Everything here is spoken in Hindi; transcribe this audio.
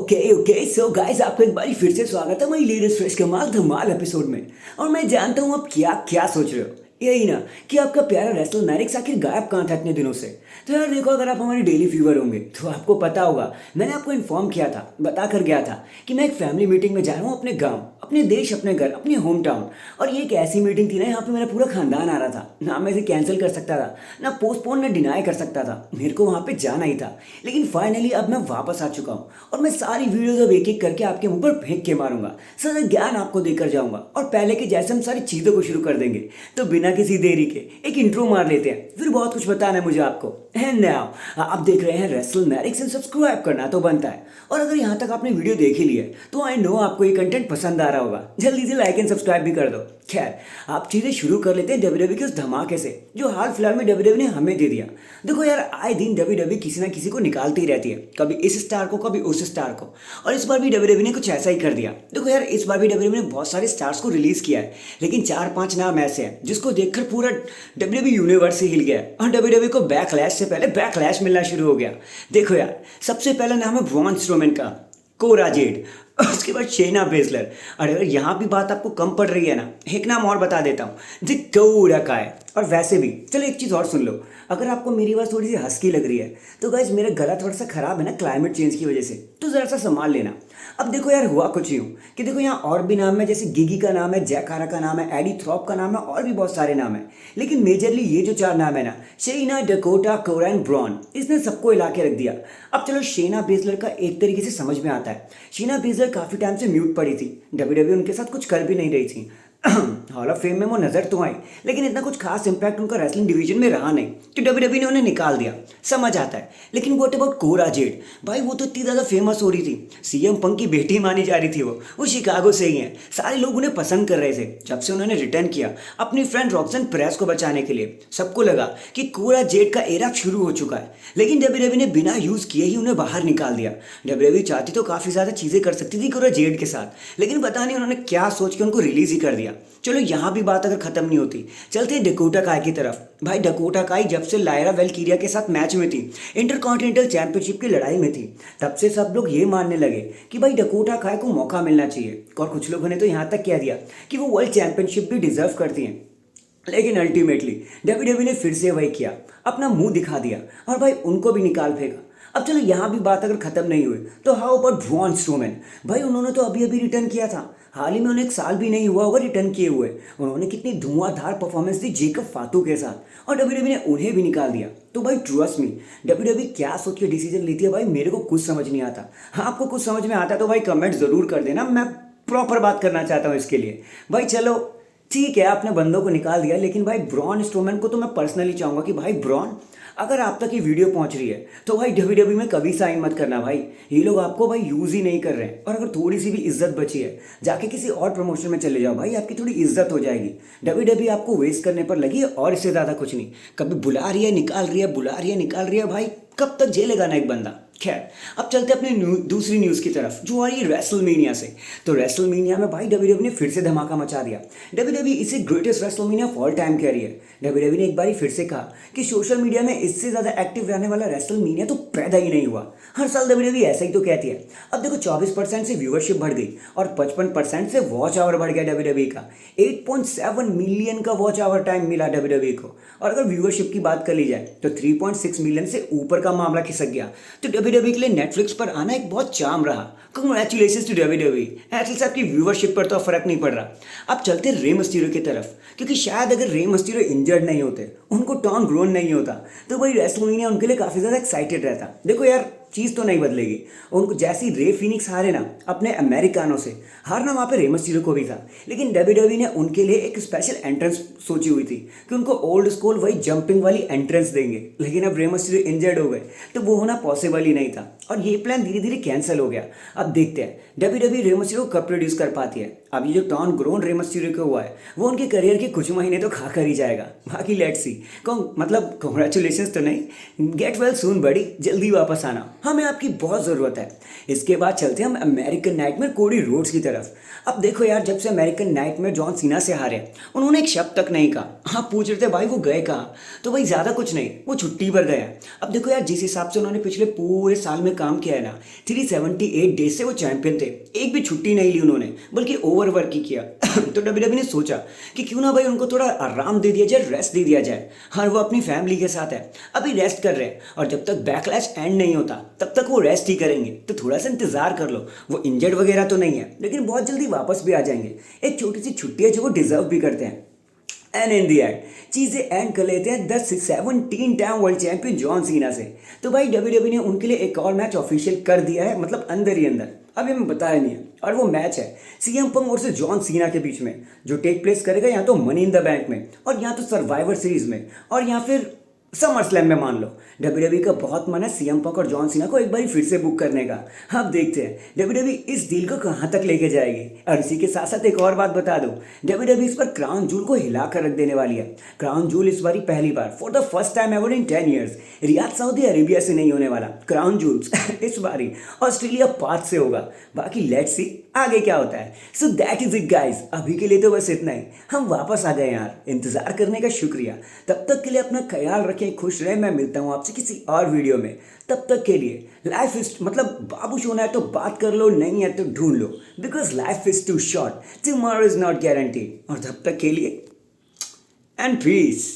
ओके सो गाइस, आपका एक बार फिर से स्वागत है मेरी लेटेस्ट फ्रेश कमाल धमाल एपिसोड में। और मैं जानता हूँ आप क्या क्या सोच रहे हो, यही ना कि आपका प्यारा रेसलर मैरिक्स आखिर गायब कहाँ था इतने दिनों से। तो यार देखो, अगर आप हमारे डेली व्यूअर होंगे तो आपको पता होगा, मैंने आपको इन्फॉर्म किया था, बता कर गया था कि मैं एक फैमिली मीटिंग में जा रहा हूँ अपने गांव, अपने देश, अपने घर, अपने होम टाउन। और ये एक ऐसी मीटिंग थी ना, यहाँ पे मेरा पूरा खानदान आ रहा था ना, मैं इसे कैंसिल कर सकता था ना पोस्टपोन ना डिनाई कर सकता था, मेरे को वहाँ पे जाना ही था। लेकिन फाइनली अब मैं वापस आ चुका हूँ और मैं सारी वीडियोज अब एक एक करके आपके मुंह पर फेंक के मारूंगा, सारा ज्ञान आपको देकर जाऊंगा। और पहले के जैसे हम सारी चीज़ों को शुरू कर देंगे। तो बिना किसी देरी के एक इंट्रो मार लेते हैं, फिर बहुत कुछ बताना है मुझे आपको। एंड नाउ आप देख रहे हैं रेसलर मैरिक्स एंड सब्सक्राइब करना तो बनता है। और अगर यहाँ तक आपने वीडियो देख ही ली है तो आई नो आपको ये कंटेंट पसंद आ रहा होगा, जल्दी से लाइक एंड सब्सक्राइब भी कर दो। खैर, आप चीज़ें शुरू कर लेते हैं डब्ल्यूडब्ल्यू के उस धमाके से जो हाल फिलहाल में डब्ल्यूडब्ल्यू ने हमें दे दिया। देखो यार, आए दिन डब्ल्यूडब्ल्यू किसी ना किसी को निकालती ही रहती है, कभी इस स्टार को कभी उस स्टार को। और इस बार भी डब्ल्यूडब्ल्यू ने कुछ ऐसा ही कर दिया। देखो यार, इस बार भी डब्ल्यूडब्ल्यू ने बहुत सारे स्टार्स को रिलीज किया है, लेकिन 4-5 नाम ऐसे हैं जिसको देखकर पूरा डब्ल्यूडब्ल्यू यूनिवर्स ही हिल गया है और डब्ल्यूडब्ल्यू को बैकलैश से पहले बैकलैश मिलना शुरू हो गया। देखो यार, सबसे पहला नाम है ब्रॉन स्ट्रोमैन का, कोरा जेड। उसके बाद शेना बेसलर। और अगर यहाँ भी बात आपको कम पड़ रही है ना, एक नाम और बता देता हूँ, जी कोरा काय। और वैसे भी चलो एक चीज़ और सुन लो, अगर आपको मेरी आवाज़ थोड़ी सी हस्की लग रही है तो गाइस मेरा गला थोड़ा सा ख़राब है ना क्लाइमेट चेंज की वजह से, तो ज़रा सा संभाल लेना। अब देखो यार, हुआ कुछ यूँ कि देखो यहाँ और भी नाम है, जैसे गिगी का नाम है, जैक हारा का नाम है, एडी थ्रॉप का नाम है, और भी बहुत सारे नाम है। लेकिन मेजरली ये जो 4 नाम है ना, शेना, डकोटा, कोरा एंड ब्रॉन, इसने सबको हिला के रख दिया। अब चलो शेना बेसलर का एक तरीके से समझ में आता है। शेना बेसलर काफ़ी टाइम से म्यूट पड़ी थी, डब्ल्यूडब्ल्यू उनके साथ कुछ कर भी नहीं रही थी। हॉल ऑफ फेम में वो नजर तो आई, लेकिन इतना कुछ खास इंपैक्ट उनका रेसलिंग डिवीजन में रहा नहीं, तो डब्ल्यूडब्ल्यू ने उन्हें निकाल दिया, समझ आता है। लेकिन व्हाट अबाउट कोरा जेड, भाई वो तो इतनी ज़्यादा फेमस हो रही थी, सीएम पंक की बेटी मानी जा रही थी। वो शिकागो से ही हैं, सारे लोग उन्हें पसंद कर रहे थे। जब से उन्होंने रिटर्न किया अपनी फ्रेंड रॉक्सन प्रेस को बचाने के लिए, सबको लगा कि कोरा जेड का एरा शुरू हो चुका है, लेकिन डब्ल्यूडब्ल्यू ने बिना यूज़ किए ही उन्हें बाहर निकाल दिया। डब्ल्यूडब्ल्यू चाहती तो काफ़ी ज़्यादा चीज़ें कर सकती थी कोरा जेड के साथ, लेकिन पता नहीं उन्होंने क्या सोच के उनको रिलीज ही कर दिया। चलो यहाँ भी बात अगर खत्म नहीं होती, चलते हैं डकोटा काय की तरफ। भाई डकोटा काय जब से लायरा वेलकीरिया के साथ मैच में थी, इंटरकॉन्टिनेंटल चैंपियनशिप की लड़ाई में थी, तब से सब लोग ये मानने लगे कि भाई डकोटा काय को मौका मिलना चाहिए। और कुछ लोगों ने तो यहाँ तक कह दिया कि वो वर्ल्ड चैंपियनशिप भी डिजर्व करती हैं। लेकिन अल्टीमेटली डब्ल्यूडब्ल्यू ने फिर से वही किया, अपना मुंह दिखा दिया और भाई उनको भी निकाल फेंका। अब चलो यहाँ भी बात अगर खत्म नहीं हुई तो हाउ अबाउट ब्रॉन स्ट्रोमैन। भाई उन्होंने तो अभी अभी रिटर्न किया था, हाल ही में उन्हें 1 साल भी नहीं हुआ होगा रिटर्न किए हुए। उन्होंने कितनी धुआंधार परफॉर्मेंस दी जेकब फातू के साथ, और डब्ल्यूडब्ल्यू ने उन्हें भी निकाल दिया। तो भाई ट्रस्ट मी, डब्ल्यूडब्ल्यू क्या सोच के डिसीजन लेती है भाई, मेरे को कुछ समझ नहीं आता। हाँ, आपको कुछ समझ में आता है तो भाई कमेंट ज़रूर कर देना, मैं प्रॉपर बात करना चाहता हूँ इसके लिए। भाई चलो ठीक है, आपने बंदों को निकाल दिया, लेकिन भाई ब्रॉन स्ट्रोमैन को तो मैं पर्सनली चाहूँगा कि भाई ब्रॉन, अगर आप तक ये वीडियो पहुंच रही है तो भाई डब्ल्यूडब्ल्यू में कभी साइन मत करना भाई, ये लोग आपको भाई यूज़ ही नहीं कर रहे हैं। और अगर थोड़ी सी भी इज्जत बची है, जाके किसी और प्रमोशन में चले जाओ भाई, आपकी थोड़ी इज्जत हो जाएगी। डब्ल्यूडब्ल्यू आपको वेस्ट करने पर लगी है और इससे ज़्यादा कुछ नहीं, कभी बुला रही है निकाल रही है, बुला रही है निकाल रही है, भाई कब तक झेलेगा ना एक बंदा। खैर, अब चलते अपनी दूसरी न्यूज़ की तरफ जो आ रही है रेसलमेनिया से। तो रेसलमेनिया में भाई डब्ल्यूडब्ल्यू ने फिर से धमाका मचा दिया। डब्ल्यूडब्ल्यू इसे greatest WrestleMania of all time कह रही है। डब्ल्यूडब्ल्यू ने एक बार फिर से कहा कि सोशल मीडिया में इससे ज़्यादा एक्टिव रहने वाला रेसलमेनिया तो पैदा ही नहीं हुआ। हर साल डब्ल्यूडब्ल्यू ऐसा ही तो कहती है। अब देखो 24% से व्यूअरशिप बढ़ गई और 55% से वॉच आवर बढ़ गया डब्ल्यूडब्ल्यू का। 8.7 मिलियन का वॉच आवर टाइम मिला डब्ल्यूडब्ल्यू को। और अगर व्यूअरशिप की बात कर ली जाए तो 3.6 मिलियन से ऊपर का मामला खिसक गया। तो डब्ल्यूडब्ल्यू के लिए नेटफ्लिक्स पर आना एक बहुत चाम रहा। Congratulations to W W. एटलीस्ट आपकी व्यूअरशिप पर तो फर्क नहीं पड़ रहा। अब चलते रे मिस्टीरियो की तरफ, क्योंकि शायद अगर रे मिस्टीरियो इंजर्ड नहीं होते, उनको टॉन ग्रोन नहीं होता, तो भाई रेसलमेनिया उनके लिए काफ़ी ज़्यादा एक्साइटेड रहता। देखो यार, चीज़ तो नहीं बदलेगी। उनको जैसी रे फिनिक्स हारे ना अपने अमेरिकानों से, हारना वहाँ पे रे मिस्टीरियो को भी था, लेकिन डब्ल्यूडब्ल्यू ने उनके लिए एक स्पेशल एंट्रेंस सोची हुई थी कि उनको ओल्ड स्कूल वही जंपिंग वाली एंट्रेंस देंगे। लेकिन अब रे मिस्टीरियो इंजर्ड हो गए तो वो होना पॉसिबल ही नहीं था और ये प्लान धीरे धीरे कैंसिल हो गया। अब देखते हैं डब्ल्यूडब्ल्यू रे मिस्टीरियो को कब प्रोड्यूस कर पाती है। अब ये जो टॉन ग्रोन रे मिस्टीरियो को हुआ है वो उनके करियर के कुछ महीने तो खा कर ही जाएगा। बाकी लेट्स सी, मतलब कांग्रेचुलेशंस तो नहीं, गेट वेल सून बड़ी, जल्दी वापस आना। हमें आपकी बहुत ज़रूरत है। इसके बाद चलते हैं हम अमेरिकन नाइटमेयर कोडी रोड्स की तरफ। अब देखो यार, जब से अमेरिकन नाइटमेयर जॉन सीना से हारे, उन्होंने एक शब्द तक नहीं कहा। आप पूछ रहे थे भाई वो गए कहाँ, तो भाई ज़्यादा कुछ नहीं, वो छुट्टी पर गए हैं। अब देखो यार, जिस हिसाब से उन्होंने पिछले पूरे साल में काम किया है ना, 378 डेज से वो चैंपियन थे, एक भी छुट्टी नहीं ली उन्होंने, बल्कि ओवर वर्क ही किया। तो डब्ल्यूडब्ल्यूई ने सोचा कि क्यों ना भाई उनको थोड़ा आराम दे दिया जाए, रेस्ट दे दिया जाए। हाँ, वो अपनी फैमिली के साथ है, अभी रेस्ट कर रहे हैं, और जब तक बैकलैश एंड नहीं होता तब तक वो रेस्ट ही करेंगे। तो थोड़ा सा इंतजार कर लो। वो इंजर्ड वगैरह तो नहीं है, लेकिन बहुत जल्दी वापस भी आ जाएंगे। एक छोटी सी छुट्टी है जो वो डिजर्व भी करते हैं। एंड इन दी एंड चीज़ें एंड कर लेते हैं 17 time world champion John Cena से। तो भाई डब्ल्यूडब्ल्यूई ने उनके लिए एक और मैच ऑफिशियल कर दिया है, मतलब अंदर ही अंदर, अभी हमें बताया नहीं है। और वो मैच है सीएम पंक और जॉन सीना के बीच में, जो टेक प्लेस करेगा या तो मनी इन द बैंक में, और या तो सर्वाइवर सीरीज में, और या फिर समर स्लैम में। मान लो डब्ल्यूडब्ल्यूई का बहुत मन है सीएम पंक और जॉन सीना को एक बार फिर से बुक करने का। अब देखते हैं डब्ल्यूडब्ल्यूई इस डील को कहाँ तक लेके जाएगी। और इसी के साथ साथ एक और बात बता दूं, डब्ल्यूडब्ल्यूई इस पर क्राउन जूल को हिला कर रख देने वाली है। क्राउन जूल इस बारी पहली बार for the first time ever in 10 years Riyadh Saudi Arabia से नहीं होने वाला। क्राउन जूल्स इस बारी ऑस्ट्रेलिया पार्ट से होगा। बाकी लेट्स सी आगे क्या होता है। So that is it guys, अभी के लिए तो बस इतना ही। हम वापस आ गए यार, इंतजार करने का शुक्रिया। तब तक के लिए अपना ख्याल रखें, खुश रहें। मैं मिलता हूँ आपसे किसी और वीडियो में। तब तक के लिए लाइफ इज मतलब बाबू सोना है तो बात कर लो, नहीं है तो ढूंढ लो, because life is too short, tomorrow is not guaranteed. और तब तक के लिए एंड पीस।